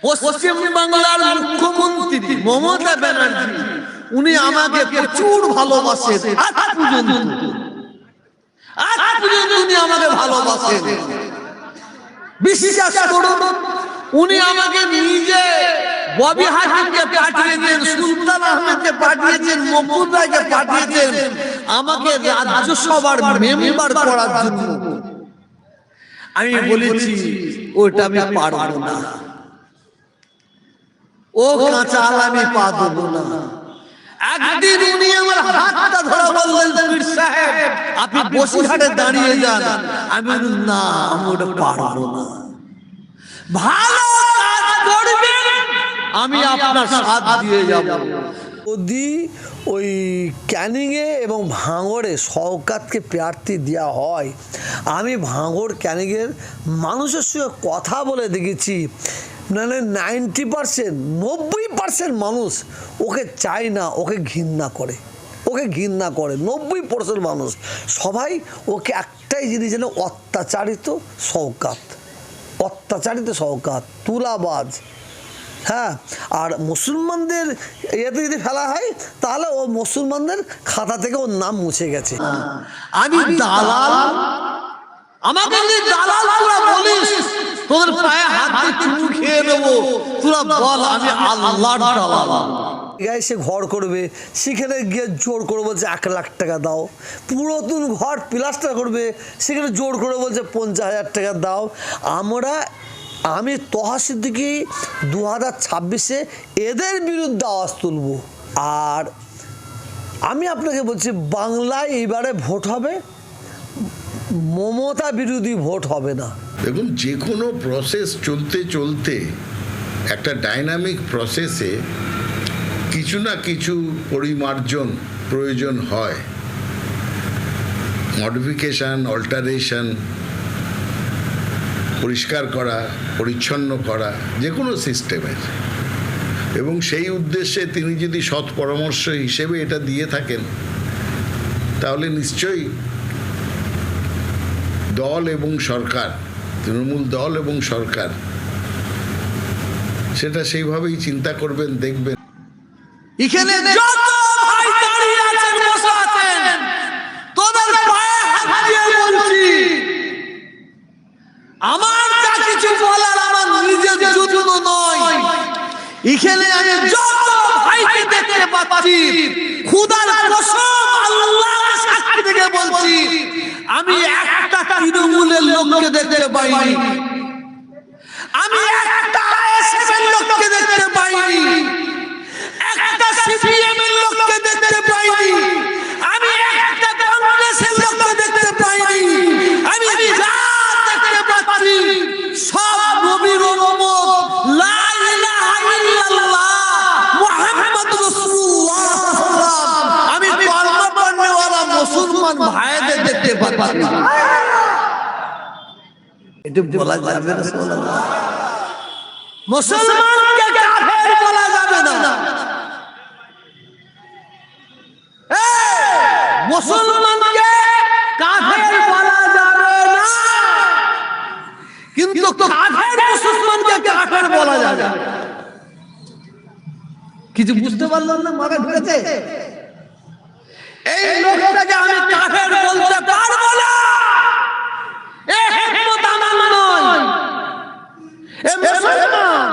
পশ্চিম বাংলার মুখ্যমন্ত্রী মমতা ব্যানার্জি উনি আমাকে প্রচুর ভালোবাসেন। আজ পর্যন্ত উনি আমাকে ভালোবাসেন। বিশ্বাস করুন, উনি আমাকে নিজে ববি হাকিমকে পাঠিয়েছেন, সুলতান আহমেদকে পাঠিয়েছেন, মকুল রায়কে পাঠিয়েছেন আমাকে রাজ্যসভার মেম্বার করার জন্য। আমি বলেছি ওটা আমি পারবো না, ও কাঁচা আল আমি পা দেবো না। একদিন উনি আমার হাতটা ধরে বললেন, পীর সাহেব আপনি বসিরহাটে দাঁড়িয়ে যান। আমি বললাম না, আমি ওটা পারবো না। ভালো কাজ করবেন, আমি আপনার সাথ দিয়ে যাব। যদি ওই ক্যানিংয়ে এবং ভাঙড়ে শওকতকে প্রার্থী দেওয়া হয়, আমি ভাঙড় ক্যানিংয়ের মানুষের সঙ্গে কথা বলে দেখেছি, মানে 90% 90% মানুষ ওকে চায় না, ওকে ঘৃণা করে, ওকে ঘৃণা করে 90% মানুষ। সবাই ওকে একটাই জিনিস যেন অত্যাচারিত শওকত, অত্যাচারিত শওকত, তুলাবাজ। হ্যাঁ, আর মুসলমানদের ইয়েতে যদি ফেলা হয় তাহলে ও মুসলমানদের খাতা থেকে ওর নাম মুছে গেছে। আমি দালাল, আমাকে যদি দালাল তোরা বলিস তোদের পায়ে হাত দিয়ে চুমু খেয়ে দেবো, তোরা বল আমি আল্লাহর দালাল। গায়ে সে ঘর করবে, সেখানে গিয়ে জোর করে বলছে 1 লাখ টাকা দাও। পুরাতন ঘর প্লাস্টার করবে, সেখানে জোর করে বলছে 50,000 টাকা দাও। আমি তোহা সিদ্দিকী 2026-এ এদের বিরুদ্ধে আওয়াজ তুলব। আর আমি আপনাকে বলছি, বাংলায় এইবারে ভোট হবে, মমতা বিরোধী ভোট হবে না। দেখুন, যে কোনো প্রসেস চলতে চলতে একটা ডাইনামিক প্রসেসে কিছু না কিছু পরিমার্জন প্রয়োজন হয়, মডিফিকেশান, অল্টারেশন, পরিষ্কার করা, পরিচ্ছন্ন করা যে কোনো সিস্টেমের। এবং সেই উদ্দেশ্যে তিনি যদি সৎ পরামর্শ হিসেবে এটা দিয়ে থাকেন, তাহলে নিশ্চয়ই দল এবং সরকার, তৃণমূল দল এবং সরকার সেটা সেইভাবেই চিন্তা করবেন, দেখবেন। এখানে যত ভাই দাঁড়িয়ে আছেন, বসে আছেন, তোদের পায়ে হাত দিয়ে বলছি, আমার যা কিছু বলার আমার নিজের জন্য নয়। এখানে আমি যত ভাইকে দেখতে পাচ্ছি, খোদার কসম আল্লাহর সাক্ষী থেকে বলছি, আমি একটা তৃণমূলের লোককে দেখতে পাইনি, আমি একটা আইএসএফের লোককে দেখতে পাইনি, একটা সিপিএম এর লোককে দেখতে পাইনি, আমি একটা কংগ্রেসের লোককে দেখতে পাইনি। আমি যা দেখতে পাচ্ছি সব নবীর উম্মত, লা ইলাহা ইল্লাল্লাহ মুহাম্মাদুর রাসূলুল্লাহ। আমি কলমা পড়নেওয়ালা মুসলমান ভাইদের দেখতে পাচ্ছি। এটা বলা যাবে না, সুবহানাল্লাহ। মুসলমানকে কাফের বলা যাবে না, মুসলমানকে কাফের বলা যাবে না, কিন্তু কাফের মুসলমানকে কাফের বলা যাবে। কিছু বুঝতে পারলাম না, মাথা ঢুকেছে? এই লোকটাকে আমি কাফের বলতে পারবো না, এ হিকমত আমার নয়। এ মুসলমান,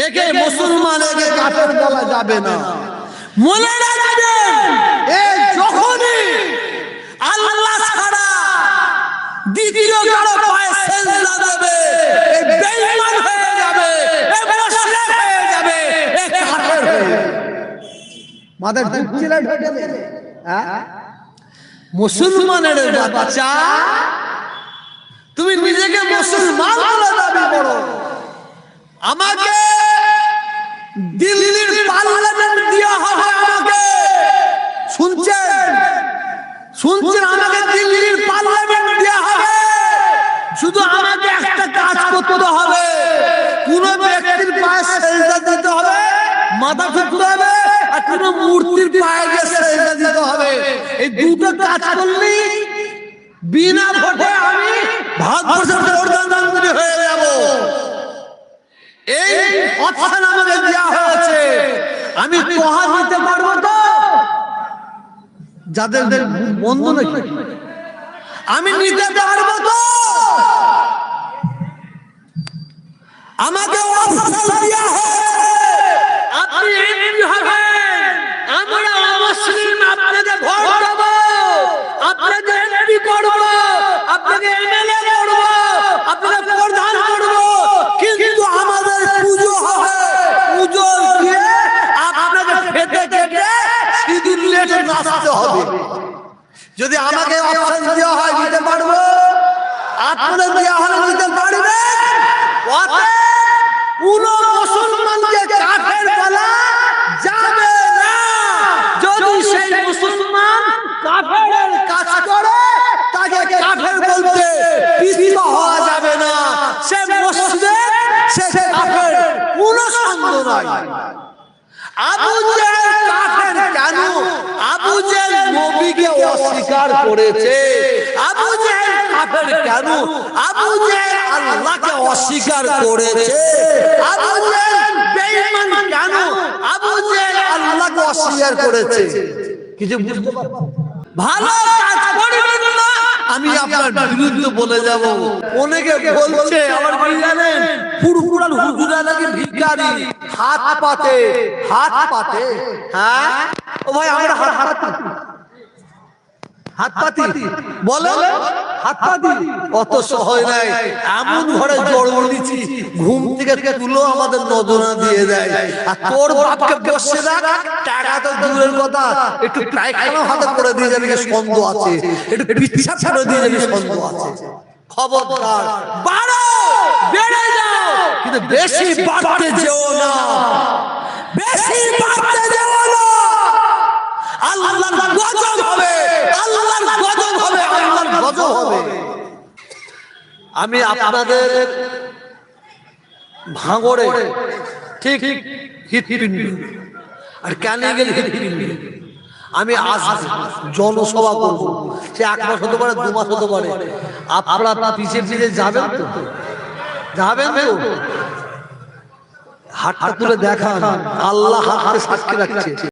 একে মুসলমান, একে কাফের বলা যাবে না। মনে রাখবেন, এ যখনই আল্লাহ ছাড়া দ্বিতীয় কারো পায়ে সেজদা দেবে, এ বেঈমান হয়ে যাবে, এ মুশরিক হয়ে যাবে, এ কাফের হয়ে যাবে। মাথা ঢুকছে না, ঢুকে না? হ্যাঁ, মুসলমানের বাচ্চা, তুমি নিজেকে মুসলমান বলে দাবি করো, আমাকে দিল্লির পার্লামেন্ট দেওয়া হবে, আমাকে শুনছেন, আমাকে দিল্লির পার্লামেন্ট দেওয়া হবে। শুধু আমাকে একটা কাজ করতে হবে, কোন ব্যক্তির পায়ে সেজদা দিতে হবে, মাথা ঠুকতে হবে, আর কোন মূর্তির পায়ে গিয়ে সেজদা দিতে হবে। এই দুটো কাজ করলেই বিনা ভোটে আমি ভারতবর্ষের প্রধানমন্ত্রী হয়ে যাব। এই অপশন আমাকে দেওয়া হয়েছে, আমি তোহা দিতে পারবো তো? যাদের বন্ধ নাকি আমি নিতে পারবো তো? আমাকে অপশন দেওয়া হয়েছে, আপনি এমপি হবেন, আমরা মুসলিম আপনাকে ভোট দেব, আপনাকে এমপি করব, আপনাকে এমএলএ করব, আপনাকে প্রধান করব, কিন্তু আমাদের পুজো হবে, পুজো দিয়ে আপনাকে খেতে খেতে সিঁদুর লেটে নাচতে হবে। যদি আমাকে অপশন দেওয়া হয় নিতে পারবো, আপনাদের দেওয়া হলে নিতে পারবেন। কোন মুসলমানকে কাফের বলা যাবে না। যদি সেই মুসলমান কাফেরের কাজ করে তাকে কাফের বলতে পিছপা হওয়া যাবে না। সে মুসলিম, সে কাফের, কোনো সন্দেহ নাই। আবু জেহেল কাফের কেন? আবু জেহেল নবীকে অস্বীকার করেছে। আবু জেহেল কাফের কেন? আবু জেহেল আল্লাহকে অস্বীকার করেছে। আবু জেহেল বেঈমান কেন? আবু জেহেল আল্লাহকে অস্বীকার করেছে। কিছু বুঝতে পারছেন? ভালো কাজ করবেন না, আমি আপনার বিরুদ্ধে বলে যাব। অনেকে বলছে আমার কি জানেন, পুরপুরান হুজুরা নাকি ভিখারি, হাত পাতে, হাত পাতে। হ্যাঁ ও ভাই, আমরা হাত পাতি, হাত পাতি বলো, হাত পাতি অত সহজ নাই। এমন ঘরে জন্ম নিচ্ছি, ঘুম থেকে তুলো আমাদের নজরা দিয়ে দেয়। আর তোর বাপকে বসে রাখ, টাকা তো দূরের কথা, একটু পায়খানা হাতে করে দিয়ে যাবে সন্দেহ আছে, একটু পিচ্ছাপ করে দিয়ে যাবে সন্দেহ আছে। খবরদার, বাড়ো, বেড়ে যাও, কিন্তু বেশি বাড়তে যেও না, বেশি বাড়তে যেও না। আল্লাহর গজব হবে, আল্লাহর গজব হবে, আল্লাহর গজব হবে। আমি আপনাদের ভাঙড়ে ঠিক হৃৎপিণ্ড আর ক্যানিগেল হৃৎপিণ্ড আমি আসব, জনসভা করব। সে 1 মাস হতে পারে, 2 মাস হতে পারে। আপনারা পিছিয়ে পিছিয়ে যাবেন তো? যাবেন তো? হাতটা তুলে দেখান, আল্লাহ হাতকে সাক্ষী রাখছে।